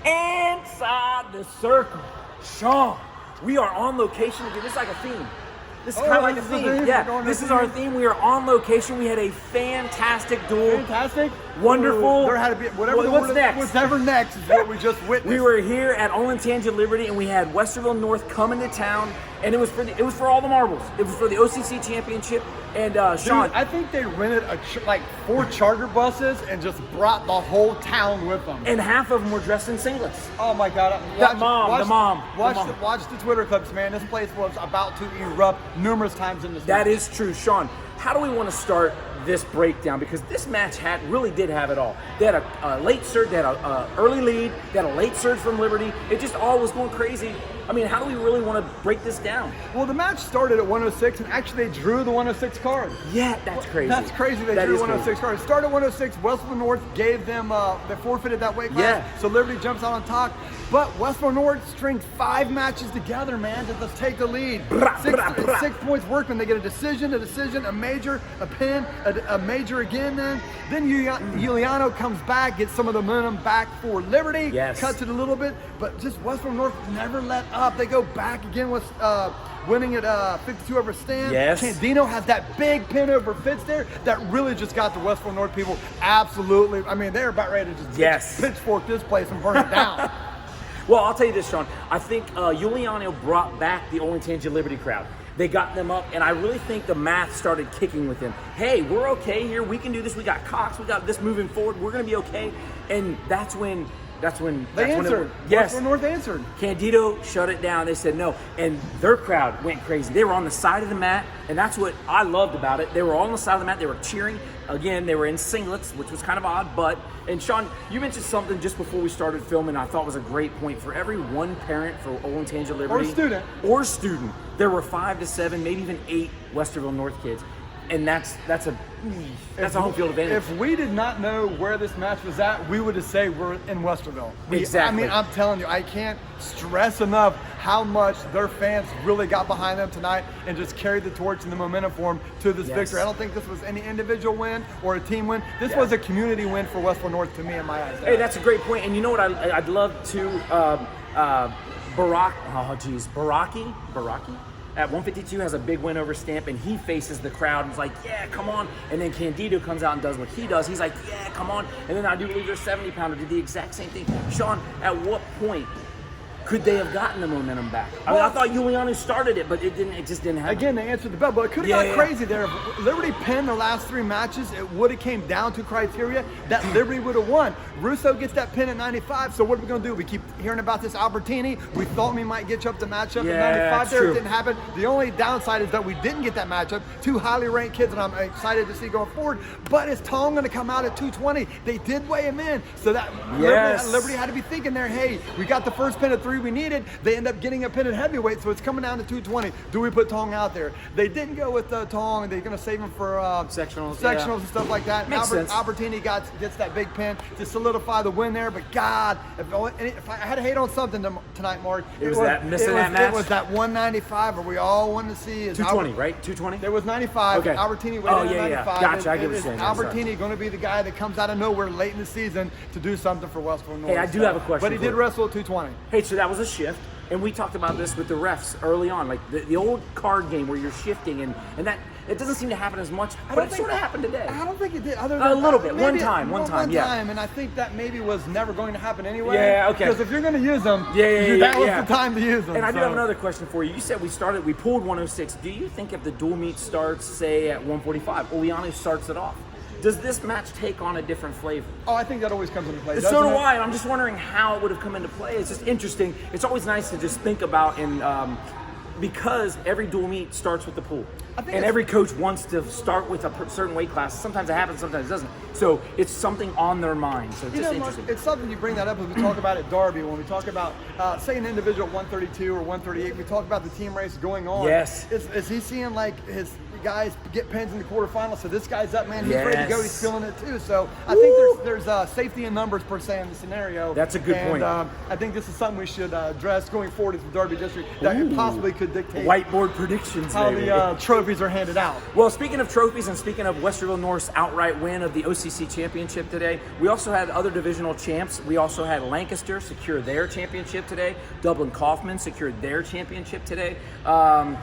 Inside the circle. Sean, we are on location again. This is like a theme. This is kind of like a theme. Yeah, this is our theme. We are on location. We had a fantastic duel. Fantastic. Wonderful. There had to be whatever. What's next? Whatever next is what we just witnessed. We were here at Olentangy Liberty, and we had Westerville North coming to town, and it was for all the marbles. It was for the OCC championship. And Sean, I think they rented like 4 charter buses and just brought the whole town with them. and half of them were dressed in singlets. Oh my God! The mom. Watch the Twitter clips, man. This place was about to erupt numerous times in this. That is true, Sean. How do we want to start this breakdown? Because this match really did have it all. They had a late surge, they had an early lead, they had a late surge from Liberty. It just all was going crazy. I mean, how do we really want to break this down? Well, the match started at 106, and actually they drew the 106 card. Yeah, that's crazy. That's crazy. They drew the 106 card. It started at 106. Westville North gave them, they forfeited that weight class. Yeah. So Liberty jumps out on top. But Westville North strings 5 matches together, man, to just take the lead. 6 points Workman. They get a decision, a major, a pin, a major again then. Then Giuliano comes back, gets some of the momentum back for Liberty. Yes. Cuts it a little bit. But just Westville North never let up. They go back again with winning at 52 over stand. Yes. Candino has that big pin over Fitz there that really just got the Westville North people absolutely. I mean, they're about ready to just pitchfork this place and burn it down. Well, I'll tell you this, Sean. I think Giuliano brought back the Olentangy Liberty crowd. They got them up, and I really think the math started kicking with them. Hey, we're okay here. We can do this. We got Cox. We got this moving forward. We're going to be okay. And that's when they answered. Yes. Westville North answered. Candido shut it down. They said no. And their crowd went crazy. They were on the side of the mat, and that's what I loved about it. They were all on the side of the mat. They were cheering. Again, they were in singlets, which was kind of odd. And Sean, you mentioned something just before we started filming I thought was a great point. For every one parent for Olentangy Liberty. Or student. There were 5 to 7, maybe even 8 Westerville North kids. And that's a home field advantage. If we did not know where this match was at, we would have said we're in Westerville. Exactly. I mean, I'm telling you, I can't stress enough how much their fans really got behind them tonight and just carried the torch and the momentum for them to this victory. I don't think this was any individual win or a team win. This was a community win for Westville North to me in my eyes. Hey, that's a great point. And you know what I'd love to Baraki at 152 has a big win over Stamp, and he faces the crowd and is like, yeah, come on. And then Candido comes out and does what he does. He's like, yeah, come on. And then I do believe their 70-pounder did the exact same thing. Sean, at what point could they have gotten the momentum back? I mean, I thought Giuliano started it, but it just didn't happen. Again, they answered the bell, but it could have got crazy there. If Liberty pinned the last 3 matches, it would have came down to criteria that Liberty would have won. Russo gets that pin at 95, so what are we going to do? We keep hearing about this Albertini. We thought we might get you up the matchup at 95 there. It didn't happen. The only downside is that we didn't get that matchup. 2 highly ranked kids, and I'm excited to see going forward. But is Tong going to come out at 220? They did weigh him in, so that Liberty had to be thinking there, hey, we got the first pin at 3 we needed. They end up getting a pin at heavyweight, so it's coming down to 220. Do we put Tong out there? They didn't go with Tong. They're going to save him for sectionals and stuff like that. Makes sense. Albertini gets that big pin to solidify the win there. But God, if I had to hate on something tonight, Mark, it was that match. It was that 195 where we all wanted to see. 220, right? 220? There was 95. Okay. Albertini weighed in at 95. Gotcha, I get what you're saying. Albertini going to be the guy that comes out of nowhere late in the season to do something for Westville North. Hey, I do have a question. But he did wrestle at 220. Hey, so that was a shift. And we talked about this with the refs early on, like the old card game where you're shifting, and that it doesn't seem to happen as much, but it sort of happened today. I don't think it did. Other than a little bit, one time, and I think that maybe was never going to happen anyway. Yeah, okay. Because if you're going to use them, that was the time to use them. And I do have another question for you. You said we pulled 106. Do you think if the dual meet starts, say, at 145, Giuliano starts it off, does this match take on a different flavor? Oh, I think that always comes into play. So do I, and I'm just wondering how it would have come into play. It's just interesting. It's always nice to just think about, and because every dual meet starts with the pool. And every coach wants to start with a certain weight class. Sometimes it happens, sometimes it doesn't. So it's something on their mind. So it's just interesting. It's something you bring that up as we talk about at Derby, when we talk about, say, an individual 132 or 138, we talk about the team race going on. Yes. Is he seeing like his guys get pins in the quarterfinals. So this guy's up, man. He's Yes. ready to go. He's feeling it too. So I think there's safety in numbers per se in the scenario. That's a good point. I think this is something we should address going forward as the Derby District that possibly could dictate Whiteboard predictions, how baby. the trophies are handed out. Well, speaking of trophies and speaking of Westerville North's outright win of the OCC championship today, we also had other divisional champs. We also had Lancaster secure their championship today. Dublin Kaufman secured their championship today.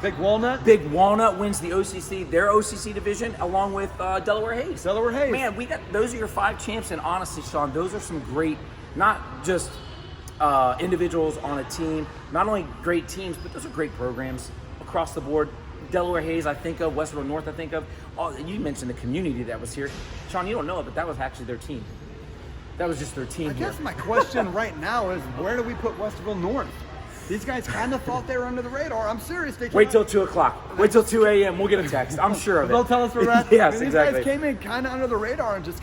Big Walnut. Big Walnut wins the OCC, their OCC division, along with Delaware Hayes. Delaware Hayes. Man, those are your 5 champs, and honestly, Sean, those are some great, not just individuals on a team, not only great teams, but those are great programs across the board. Delaware Hayes, I think of. Westerville North, I think of. Oh, you mentioned the community that was here. Sean, you don't know it, but that was actually their team. That was just their team I here. guess my question right now is, where do we put Westerville North? These guys kind of thought they were under the radar. I'm serious. Wait till 2 o'clock. Wait till 2 a.m. We'll get a text. I'm sure of it. They'll tell us we're that. Yes, these exactly. guys came in kind of under the radar and just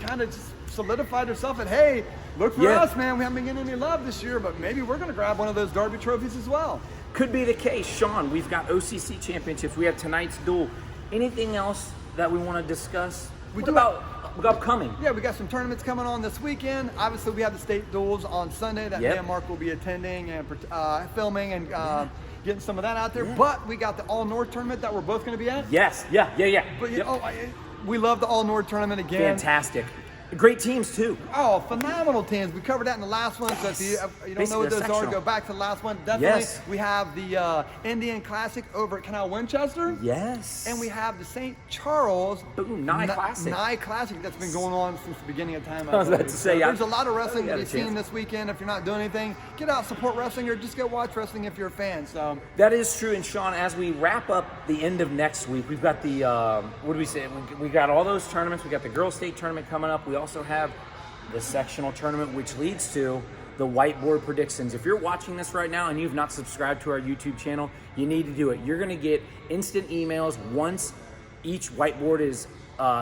solidified themselves. And hey, look for us, man. We haven't been getting any love this year, but maybe we're going to grab one of those Derby trophies as well. Could be the case. Sean, we've got OCC championships. We have tonight's duel. Anything else that we want to discuss? What about upcoming? Yeah, we got some tournaments coming on this weekend. Obviously, we have the state duels on Sunday that me and Mark will be attending and filming and getting some of that out there. Yeah. But we got the All North tournament that we're both going to be at. Yes, yeah. But we love the All North tournament again. Fantastic. Great teams too. Oh, phenomenal teams. We covered that in the last one. So if you don't know what those are, go back to the last one. Definitely. Yes. We have the Indian Classic over at Canal Winchester. Yes. And we have the St. Charles Nye Classic. Nye Classic that's been going on since the beginning of time. I was about to say, there's a lot of wrestling to be seen this weekend. If you're not doing anything, get out, support wrestling, or just go watch wrestling if you're a fan. So that is true. And Sean, as we wrap up the end of next week, we've got the what do we say? We got all those tournaments. We got the girls' state tournament coming up. We also have the sectional tournament, which leads to the whiteboard predictions. If you're watching this right now and you've not subscribed to our YouTube channel, you need to do it. You're going to get instant emails once each whiteboard is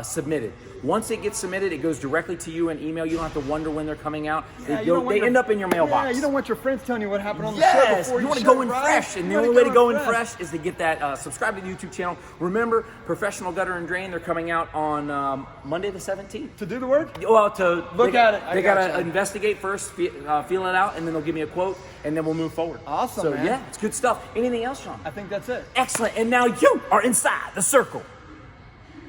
submitted. Once it gets submitted, it goes directly to you in email. You don't have to wonder when they're coming out. Yeah, they end up in your mailbox. Yeah, you don't want your friends telling you what happened on the show before you want to go in fresh. And the only way to go in fresh is to get that, subscribe to the YouTube channel. Remember, Professional Gutter and Drain, they're coming out on Monday the 17th. To do the work? Well, to look at it. They got to investigate first, feel it out, and then they'll give me a quote, and then we'll move forward. Awesome, so, man. yeah, it's good stuff. Anything else, Sean? I think that's it. Excellent. And now you are inside the circle.